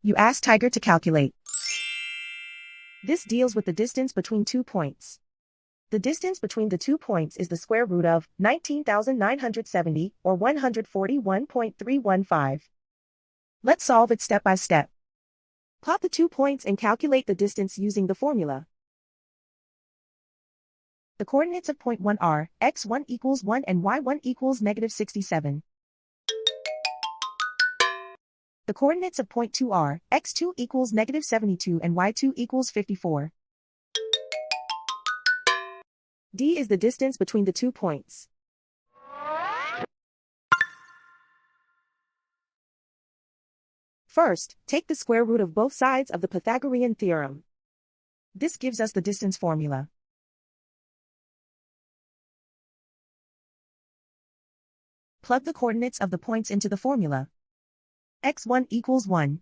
You ask Tiger to calculate. This deals with the distance between 2 points. The distance between the 2 points is the square root of 19,970, or 141.315. Let's solve it step by step. Plot the 2 points and calculate the distance using the formula. The coordinates of point 1 are x1 equals 1 and y1 equals negative 67. The coordinates of point 2 are x2 equals negative 72 and y2 equals 54. D is the distance between the 2 points. First, take the square root of both sides of the Pythagorean theorem. This gives us the distance formula. Plug the coordinates of the points into the formula. x1 equals 1.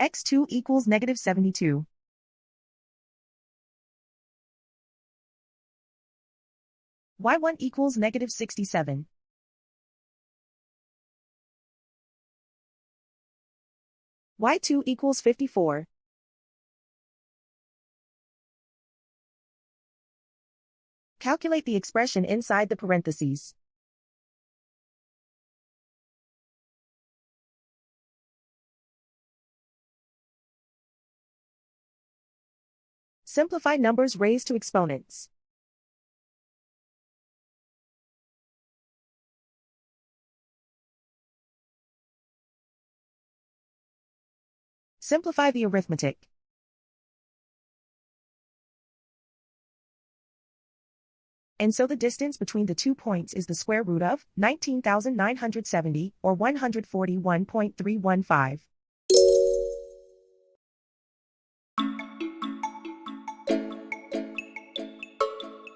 x2 equals negative 72. y1 equals negative 67. y2 equals 54. Calculate the expression inside the parentheses. Simplify numbers raised to exponents. Simplify the arithmetic. And so the distance between the 2 points is the square root of 19,970, or 141.315.